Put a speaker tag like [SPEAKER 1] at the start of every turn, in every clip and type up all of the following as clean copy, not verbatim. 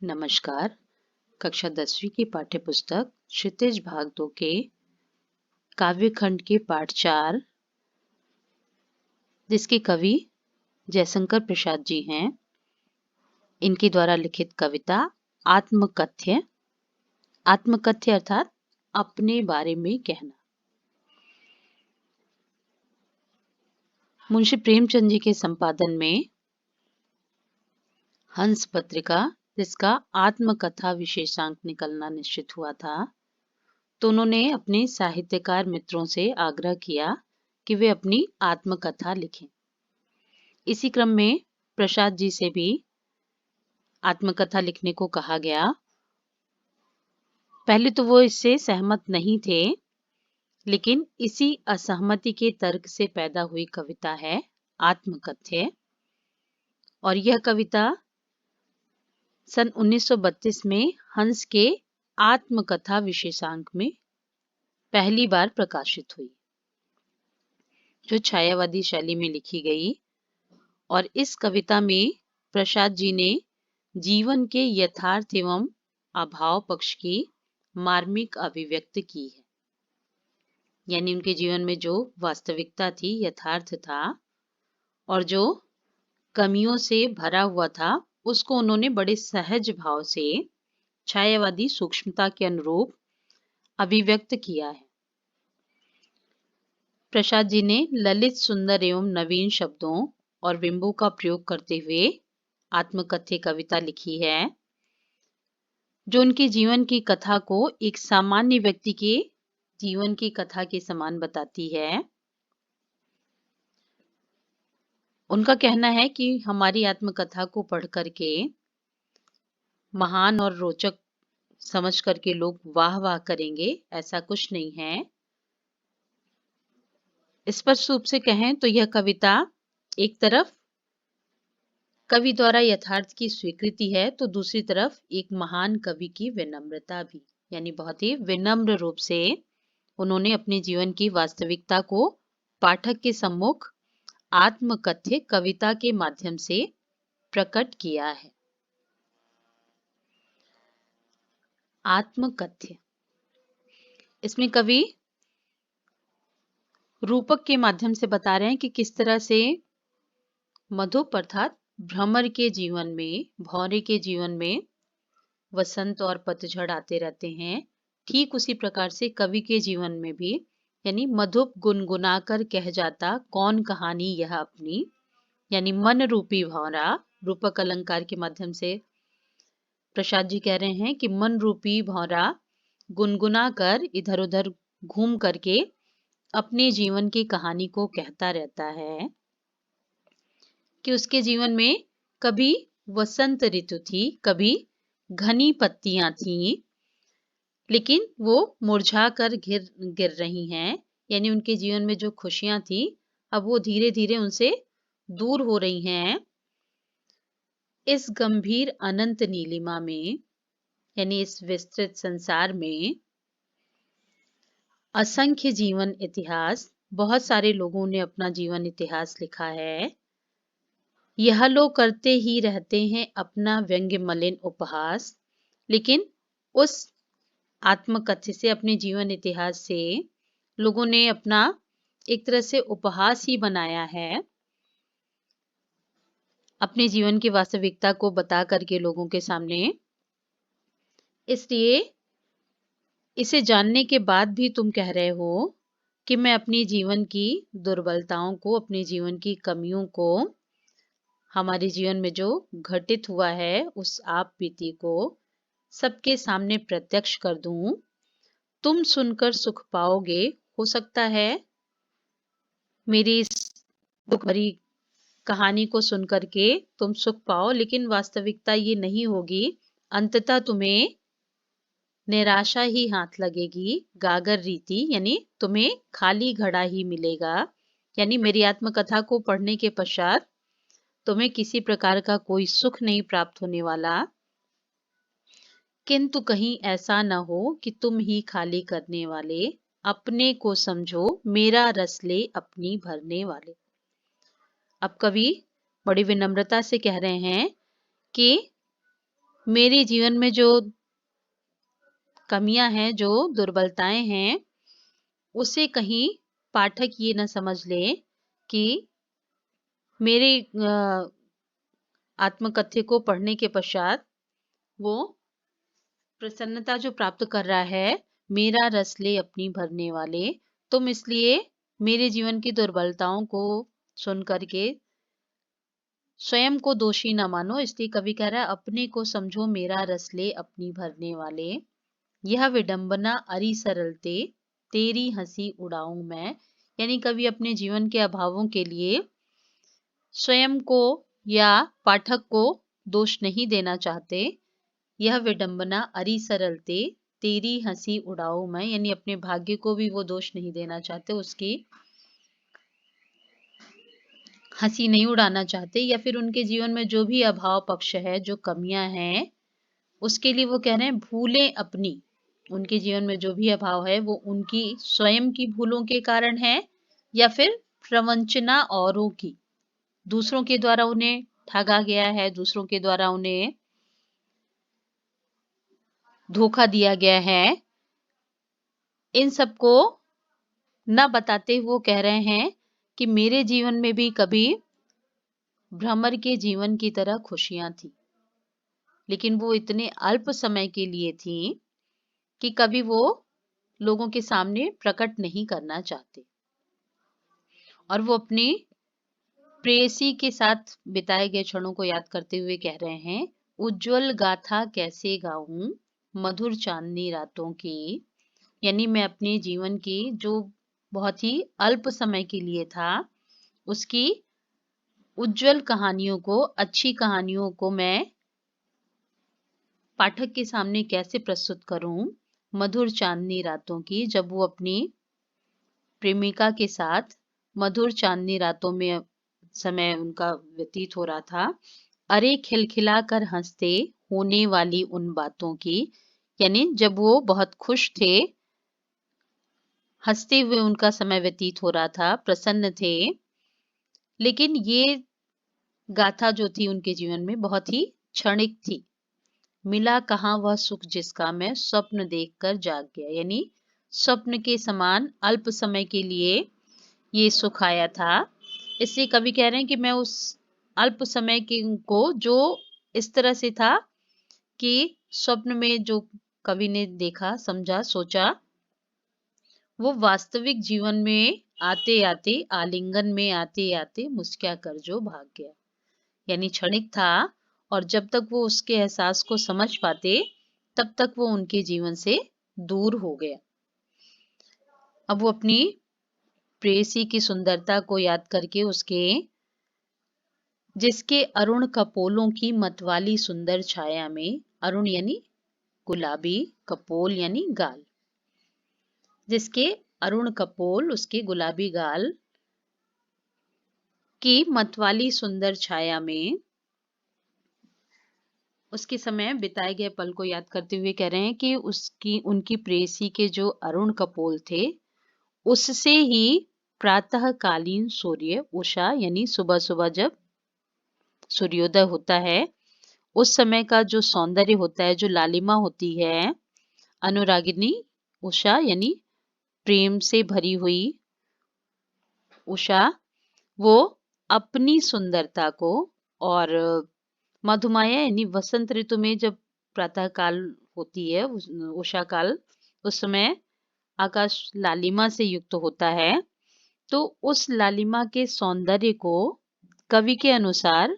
[SPEAKER 1] नमस्कार। कक्षा 10वीं की पाठ्य पुस्तक क्षितिज भाग 2 के काव्य खंड के पाठ 4, जिसके कवि जयशंकर प्रसाद जी हैं, इनके द्वारा लिखित कविता आत्मकथ्य। आत्मकथ्य अर्थात अपने बारे में कहना। मुंशी प्रेमचंद जी के संपादन में हंस पत्रिका, जिसका आत्मकथा विशेषांक निकलना निश्चित हुआ था, तो उन्होंने अपने साहित्यकार मित्रों से आग्रह किया कि वे अपनी आत्मकथा लिखें। इसी क्रम में प्रसाद जी से भी आत्मकथा लिखने को कहा गया। पहले तो वो इससे सहमत नहीं थे, लेकिन इसी असहमति के तर्क से पैदा हुई कविता है आत्मकथ्य। और यह कविता सन 1932 में हंस के आत्मकथा विशेषांक में पहली बार प्रकाशित हुई, जो छायावादी शैली में लिखी गई। और इस कविता में प्रसाद जी ने जीवन के यथार्थ एवं अभाव पक्ष की मार्मिक अभिव्यक्ति की है। यानी उनके जीवन में जो वास्तविकता थी, यथार्थ था, और जो कमियों से भरा हुआ था, उसको उन्होंने बड़े सहज भाव से छायावादी सूक्ष्मता के अनुरूप अभिव्यक्त किया है। प्रसाद जी ने ललित, सुंदर एवं नवीन शब्दों और बिंबों का प्रयोग करते हुए आत्मकथ्य कविता लिखी है, जो उनके जीवन की कथा को एक सामान्य व्यक्ति के जीवन की कथा के समान बताती है। उनका कहना है कि हमारी आत्मकथा को पढ़ करके महान और रोचक समझ करके लोग वाह वाह करेंगे, ऐसा कुछ नहीं है। स्पष्ट रूप से कहें तो यह कविता एक तरफ कवि द्वारा यथार्थ की स्वीकृति है, तो दूसरी तरफ एक महान कवि की विनम्रता भी। यानी बहुत ही विनम्र रूप से उन्होंने अपने जीवन की वास्तविकता को पाठक के सम्मुख आत्मकथ्य कविता के माध्यम से प्रकट किया है। आत्मकथ्य, इसमें कवि रूपक के माध्यम से बता रहे हैं कि किस तरह से मधुप अर्थात भ्रमर के जीवन में, भौरे के जीवन में वसंत और पतझड़ आते रहते हैं। ठीक उसी प्रकार से कवि के जीवन में भी, यानी मधुप गुनगुनाकर कह जाता कौन कहानी यह अपनी, यानी मन रूपी भौरा। रूपक अलंकार के माध्यम से प्रसाद जी कह रहे हैं कि मन रूपी भौरा गुनगुना कर इधर उधर घूम करके अपने जीवन की कहानी को कहता रहता है कि उसके जीवन में कभी वसंत ऋतु थी, कभी घनी पत्तियां थीं, लेकिन वो मुरझा कर गिर रही हैं। यानी उनके जीवन में जो खुशियां थी, अब वो धीरे धीरे उनसे दूर हो रही हैं। इस गंभीर अनंत नीलिमा में, यानी इस विस्तृत संसार में असंख्य जीवन इतिहास, बहुत सारे लोगों ने अपना जीवन इतिहास लिखा है। यह लोग करते ही रहते हैं अपना व्यंग्य मलिन उपहास, लेकिन उस आत्मकथ्य से, अपने जीवन इतिहास से लोगों ने अपना एक तरह से उपहास ही बनाया है, अपने जीवन की वास्तविकता को बता करके लोगों के सामने। इसलिए इसे जानने के बाद भी तुम कह रहे हो कि मैं अपने जीवन की दुर्बलताओं को, अपने जीवन की कमियों को, हमारे जीवन में जो घटित हुआ है उस आप बीती को सबके सामने प्रत्यक्ष कर दूं। तुम सुनकर सुख पाओगे। हो सकता है मेरी इस दुख भरी कहानी को सुनकर के तुम सुख पाओ, लेकिन वास्तविकता ये नहीं होगी। अंततः तुम्हें निराशा ही हाथ लगेगी, गागर रीति, यानी तुम्हें खाली घड़ा ही मिलेगा। यानी मेरी आत्मकथा को पढ़ने के पश्चात तुम्हें किसी प्रकार का कोई सुख नहीं प्राप्त होने वाला, किंतु कहीं ऐसा न हो कि तुम ही खाली करने वाले, अपने को समझो मेरा रस ले अपनी भरने वाले। अब कवि बड़ी विनम्रता से कह रहे हैं कि मेरे जीवन में जो कमियां हैं, जो दुर्बलताएं हैं, उसे कहीं पाठक ये ना समझ ले कि मेरे आत्मकथ्य को पढ़ने के पश्चात वो प्रसन्नता जो प्राप्त कर रहा है, मेरा रस ले अपनी भरने वाले, तुम इसलिए मेरे जीवन की दुर्बलताओं को सुन करके स्वयं को दोषी न मानो। इसलिए कवि कह रहा है, अपने को समझो मेरा रस ले अपनी भरने वाले, यह विडंबना अरि सरलते, तेरी हंसी उड़ाऊं मैं। यानी कवि अपने जीवन के अभावों के लिए स्वयं को या पाठक को दोष नहीं देना चाहते। यह विडंबना अरि सरलते, तेरी हंसी उड़ाऊं मैं, यानी अपने भाग्य को भी वो दोष नहीं देना चाहते, उसकी हंसी नहीं उड़ाना चाहते, या फिर उनके जीवन में जो भी अभाव पक्ष है, जो कमियां हैं, उसके लिए वो कह रहे हैं भूलें अपनी। उनके जीवन में जो भी अभाव है वो उनकी स्वयं की भूलों के कारण है, या फिर प्रवंचना औरों की, दूसरों के द्वारा उन्हें ठगा गया है, दूसरों के द्वारा उन्हें धोखा दिया गया है। इन सबको न बताते वो कह रहे हैं कि मेरे जीवन में भी कभी भ्रमर के जीवन की तरह खुशियां थी, लेकिन वो इतने अल्प समय के लिए थी कि कभी वो लोगों के सामने प्रकट नहीं करना चाहते। और वो अपनी प्रेयसी के साथ बिताए गए क्षणों को याद करते हुए कह रहे हैं, उज्जवल गाथा कैसे गाऊं मधुर चांदनी रातों की। यानी मैं अपने जीवन की जो बहुत ही अल्प समय के लिए था, उसकी उज्जवल कहानियों को, अच्छी कहानियों को मैं पाठक के सामने कैसे प्रस्तुत करूं मधुर चांदनी रातों की, जब वो अपनी प्रेमिका के साथ मधुर चांदनी रातों में समय उनका व्यतीत हो रहा था। अरे खिलखिला कर हंसते होने वाली उन बातों की, यानी जब वो बहुत खुश थे, हंसते हुए उनका समय व्यतीत हो रहा था, प्रसन्न थे। लेकिन ये गाथा जो थी उनके जीवन में बहुत ही क्षणिक थी। मिला कहाँ वह सुख जिसका मैं स्वप्न देखकर जाग गया, यानी स्वप्न के समान अल्प समय के लिए ये सुख आया था। इसलिए कवि कह रहे हैं कि मैं उस अल्प समय के को जो इस तरह से था कि स्वप्न में जो कवि ने देखा, समझा, सोचा, वो वास्तविक जीवन में आते आते, आलिंगन में आते आते मुस्कुरा कर जो भाग गया। यानी क्षणिक था, और जब तक वो उसके एहसास को समझ पाते, तब तक वो उनके जीवन से दूर हो गया। अब वो अपनी प्रेयसी की सुंदरता को याद करके, उसके जिसके अरुण कपोलों की मतवाली सुंदर छाया में, अरुण यानी गुलाबी, कपोल यानी गाल, जिसके अरुण कपोल, उसके गुलाबी गाल की मतवाली सुंदर छाया में उसके समय बिताए गए पल को याद करते हुए कह रहे हैं कि उनकी प्रेयसी के जो अरुण कपोल थे, उससे ही प्रातःकालीन सूर्य, उषा यानी सुबह सुबह जब सूर्योदय होता है, उस समय का जो सौंदर्य होता है, जो लालिमा होती है, अनुरागिनी उषा यानी प्रेम से भरी हुई उषा, वो अपनी सुंदरता को, और मधुमाया यानी वसंत ऋतु में जब प्रातः काल होती है, उषा काल, उस समय आकाश लालिमा से युक्त होता है। तो उस लालिमा के सौंदर्य को कवि के अनुसार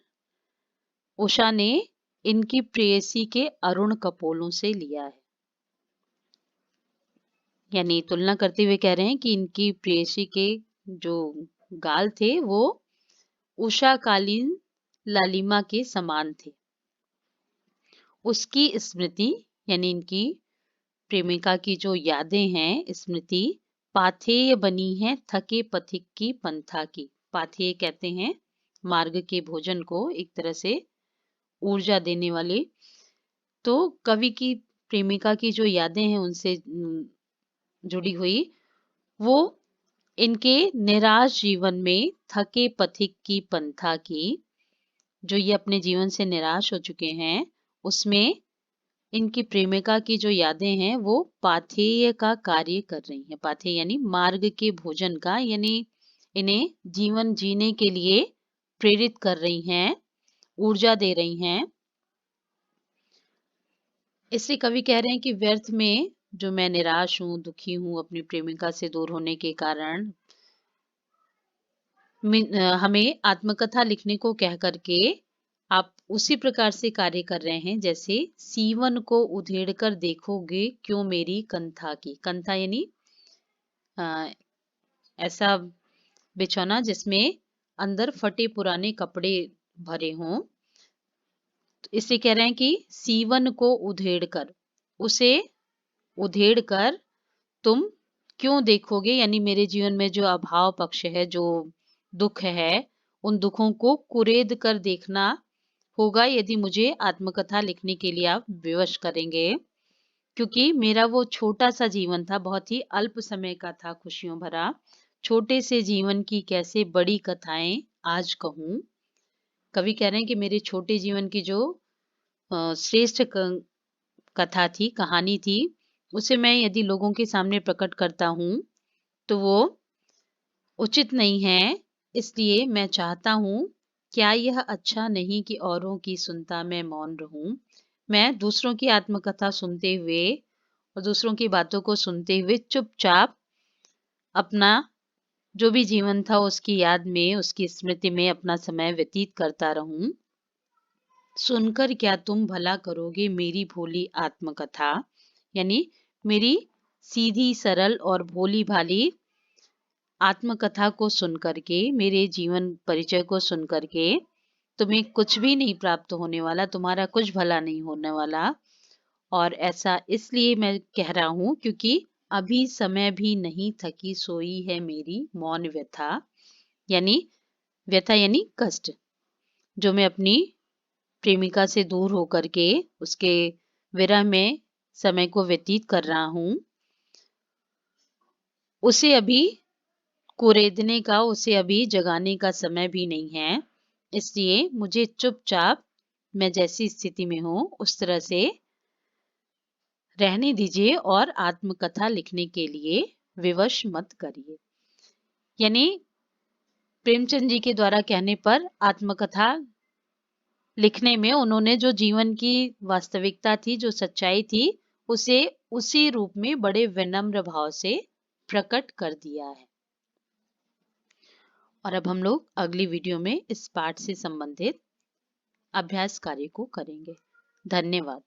[SPEAKER 1] उषा ने इनकी प्रेयसी के अरुण कपोलों से लिया है। यानी तुलना करते हुए कह रहे हैं कि इनकी प्रेयसी के जो गाल थे वो उषाकालीन लालिमा के समान थे। उसकी स्मृति यानी इनकी प्रेमिका की जो यादें हैं, स्मृति पाथेय बनी है थके पथिक की पंथा की। पाथेय कहते हैं मार्ग के भोजन को, एक तरह से ऊर्जा देने वाले। तो कवि की प्रेमिका की जो यादें हैं उनसे जुड़ी हुई, वो इनके निराश जीवन में थके पथिक की पंथा की, जो ये अपने जीवन से निराश हो चुके हैं, उसमें इनकी प्रेमिका की जो यादें हैं वो पाथेय का कार्य कर रही हैं। पाथेय यानी मार्ग के भोजन का, यानी इन्हें जीवन जीने के लिए प्रेरित कर रही हैं, ऊर्जा दे रही हैं। इसलिए कवि कह रहे हैं कि व्यर्थ में जो मैं निराश हूँ, दुखी हूँ अपनी प्रेमिका से दूर होने के कारण, हमें आत्मकथा लिखने को कह करके आप उसी प्रकार से कार्य कर रहे हैं जैसे सीवन को उधेड़ कर देखोगे क्यों मेरी कंथा की। कंथा यानी अ, ऐसा बिछौना जिसमें अंदर फटे पुराने कपड़े भरे हों। तो इससे कह रहे हैं कि सीवन को उधेड़ कर, उसे उधेड़ कर तुम क्यों देखोगे, यानी मेरे जीवन में जो अभाव पक्ष है, जो दुख है, उन दुखों को कुरेद कर देखना होगा यदि मुझे आत्मकथा लिखने के लिए आप विवश करेंगे। क्योंकि मेरा वो छोटा-सा जीवन था, बहुत ही अल्प समय का था, खुशियों भरा। छोटे से जीवन की कैसे बड़ी कथाएँ आज कहूँ। कवि कह रहे हैं कि मेरे छोटे जीवन की जो श्रेष्ठ कथा थी, कहानी थी, उसे मैं यदि लोगों के सामने प्रकट करता हूँ, तो वो उचित नहीं है। इसलिए मैं चाहता हूँ, क्या यह अच्छा नहीं कि औरों की सुनता मैं मौन रहूँ? मैं दूसरों की आत्मकथा सुनते हुए और दूसरों की बातों को सुनते हुए चुपचाप अपना जो भी जीवन था उसकी याद में, उसकी स्मृति में अपना समय व्यतीत करता रहूँ। सुनकर क्या तुम भला करोगे मेरी भोली आत्मकथा, यानी मेरी सीधी सरल और भोली भाली आत्मकथा को सुन करके, मेरे जीवन परिचय को सुन करके तुम्हें कुछ भी नहीं प्राप्त होने वाला, तुम्हारा कुछ भला नहीं होने वाला। और ऐसा इसलिए मैं कह रहा हूँ क्योंकि अभी समय भी नहीं थकी सोई है मेरी मौन व्यथा, यानी व्यथा यानी कष्ट, जो मैं अपनी प्रेमिका से दूर होकर के उसके विरह में समय को व्यतीत कर रहा हूँ, उसे अभी कुरेदने का, उसे अभी जगाने का समय भी नहीं है। इसलिए मुझे चुपचाप मैं जैसी स्थिति में हूँ उस तरह से रहने दीजिए और आत्मकथा लिखने के लिए विवश मत करिए। यानी प्रेमचंद जी के द्वारा कहने पर आत्मकथा लिखने में उन्होंने जो जीवन की वास्तविकता थी, जो सच्चाई थी, उसे उसी रूप में बड़े विनम्र भाव से प्रकट कर दिया है। और अब हम लोग अगली वीडियो में इस पाठ से संबंधित अभ्यास कार्य को करेंगे। धन्यवाद।